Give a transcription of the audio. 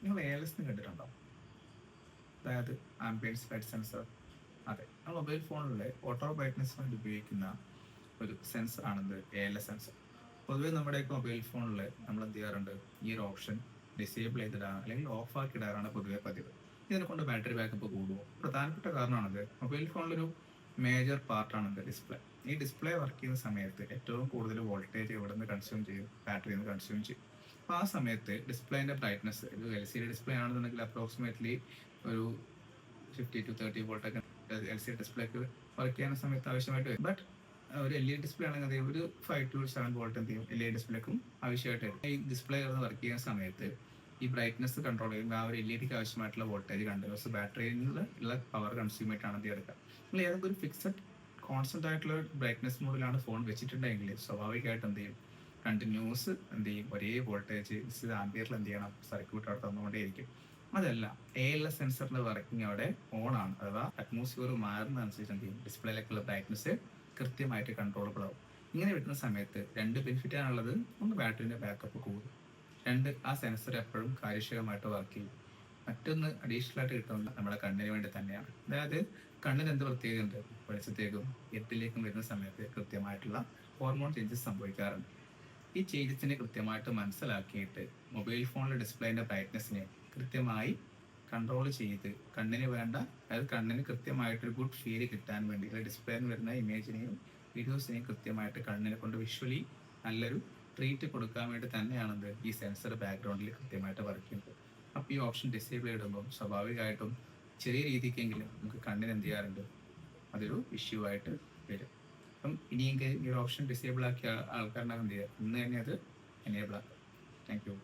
നിങ്ങൾ ALS കണ്ടിട്ടുണ്ടോ? അതായത് ആംബിയൻസ് ലൈറ്റ് സെൻസർ. അതെ, നമ്മൾ മൊബൈൽ ഫോണിലെ ഓട്ടോ ബ്രൈറ്റ്നസ് വേണ്ടി ഉപയോഗിക്കുന്ന ഒരു സെൻസർ ആണിത് ALS സെൻസർ. പൊതുവേ നമ്മുടെയൊക്കെ മൊബൈൽ ഫോണിൽ നമ്മൾ എന്ത് ചെയ്യാറുണ്ട്, ഈ ഒരു ഓപ്ഷൻ ഡിസേബിൾ ചെയ്തിടാണ് അല്ലെങ്കിൽ ഓഫ് ആക്കി ഇടാറാണ് പൊതുവെ പതിവ്. ഇതിനെ കൊണ്ട് ബാറ്ററി ബാക്കപ്പ് കൂടുമോ? പ്രധാനപ്പെട്ട കാരണമാണത് മൊബൈൽ ഫോണിലൊരു മേജർ പാർട്ടാണ് ഡിസ്പ്ലേ. ഈ ഡിസ്പ്ലേ വർക്ക് ചെയ്യുന്ന സമയത്ത് ഏറ്റവും കൂടുതൽ വോൾട്ടേജ് എവിടെ നിന്ന് കൺസ്യൂം ചെയ്യും? ബാറ്ററിയിൽ നിന്ന് കൺസ്യൂം ചെയ്യും. അപ്പോൾ ആ സമയത്ത് ഡിസ്പ്ലേന്റെ ബ്രൈറ്റ്നസ്, ഇത് LCD ഡിസ്പ്ലേ ആണെന്നുണ്ടെങ്കിൽ അപ്രോക്സിമേറ്റ്ലി ഒരു 50 to 30 വോൾട്ടൊക്കെ LCD ഡിസ്പ്ലേക്ക് വർക്ക് ചെയ്യുന്ന സമയത്ത് ആവശ്യമായിട്ട് വരും. ബട്ട് ഒരു LED ഡിസ്പ്ലേ ആണെങ്കിൽ ഒരു 5 to 7 വോൾട്ട് എന്ത് ചെയ്യും LED ഡിസ്പ്ലേക്കും ആവശ്യമായിട്ട് വരും. ഈ ഡിസ്പ്ലേ വർക്ക് ചെയ്യുന്ന സമയത്ത് ഈ ബ്രൈറ്റ്നസ് കൺട്രോൾ ചെയ്യുമ്പോൾ ആ ഒരു LEDക്ക് ആവശ്യമായിട്ടുള്ള വോൾട്ടേജ് കണ്ടിന്യൂസ് ബാറ്ററിയിൽ നിന്നുള്ള പവർ കൺസ്യൂം ആയിട്ടാണ് എന്ത് എടുക്കുക. നിങ്ങൾ ഏതൊക്കെ ഒരു ഫിക്സഡ് കോൺസ്റ്റന്റ് ആയിട്ടുള്ള ബ്രൈറ്റ്നസ് മോഡിലാണ് ഫോൺ വെച്ചിട്ടുണ്ടെങ്കിൽ സ്വാഭാവികമായിട്ട് എന്ത് ചെയ്യും, കണ്ടിന്യൂസ് എന്ത് ചെയ്യും, ഒരേ വോൾട്ടേജ് ആംബിയറിൽ എന്ത് ചെയ്യണം, സർക്യൂട്ട് അവിടെ തന്നുകൊണ്ടേയിരിക്കും. അതല്ല, ALS സെൻസറിന്റെ വർക്കിംഗ് അവിടെ ഓൺ ആണ്, അഥവാ അറ്റ്മോസ്ഫിയർ മാറുന്നതനുസരിച്ച് എന്ത് ചെയ്യും, ഡിസ്പ്ലേയിലേക്കുള്ള ബ്രൈറ്റ്നസ് കൃത്യമായിട്ട് കൺട്രോളബിൾ ആവും. ഇങ്ങനെ വരുന്ന സമയത്ത് രണ്ട് ബെനിഫിറ്റ് ആണുള്ളത്. ഒന്ന്, ബാറ്ററിന്റെ ബാക്കപ്പ് കൂടും. രണ്ട്, ആ സെൻസർ എപ്പോഴും കാര്യക്ഷമമായിട്ട് വർക്ക് ചെയ്യും. മറ്റൊന്ന്, അഡീഷണൽ ആയിട്ട് കിട്ടുന്നത് നമ്മുടെ കണ്ണിന് വേണ്ടി തന്നെയാണ്. അതായത് കണ്ണിന് എന്ത് പ്രത്യേകത ഉണ്ട്, വെളിച്ചത്തേക്കും ഇരുട്ടിലേക്കും വരുന്ന സമയത്ത് കൃത്യമായിട്ടുള്ള ഹോർമോൺ ചേഞ്ചസ് സംഭവിക്കാറുണ്ട്. ഈ ചേഞ്ചസിനെ കൃത്യമായിട്ട് മനസ്സിലാക്കിയിട്ട് മൊബൈൽ ഫോണിലെ ഡിസ്പ്ലേന്റെ ബ്രൈറ്റ്നസിനെ കൃത്യമായി കൺട്രോൾ ചെയ്ത് കണ്ണിന് വേണ്ട, അതായത് കണ്ണിന് കൃത്യമായിട്ടൊരു ഗുഡ് ഫീൽ കിട്ടാൻ വേണ്ടി ഡിസ്പ്ലേയിൽ വരുന്ന ഇമേജിനെയും വീഡിയോസിനെയും കൃത്യമായിട്ട് കണ്ണിനെ കൊണ്ട് വിഷ്വലി നല്ലൊരു ട്രീറ്റ് കൊടുക്കാൻ വേണ്ടി തന്നെയാണത് ഈ സെൻസർ ബാക്ക്ഗ്രൗണ്ടിൽ കൃത്യമായിട്ട് വർക്ക് ചെയ്യുന്നത്. അപ്പോൾ ഈ ഓപ്ഷൻ ഡിസേബിൾ ചെയ്തിടുമ്പോൾ സ്വാഭാവികമായിട്ടും ചെറിയ രീതിക്കെങ്കിലും നമുക്ക് കണ്ണിന് എന്ത് ചെയ്യാറുണ്ട്, അതൊരു ഇഷ്യൂ ആയിട്ട് വരും. അപ്പം ഇനിയെങ്കിൽ ഈ ഒരു ഓപ്ഷൻ ഡിസേബിൾ ആക്കിയ ആൾക്കാരുടെ എന്ത് ചെയ്യുക, ഇന്ന് തന്നെ അത് എനേബിൾ ആക്കുക. Thank you.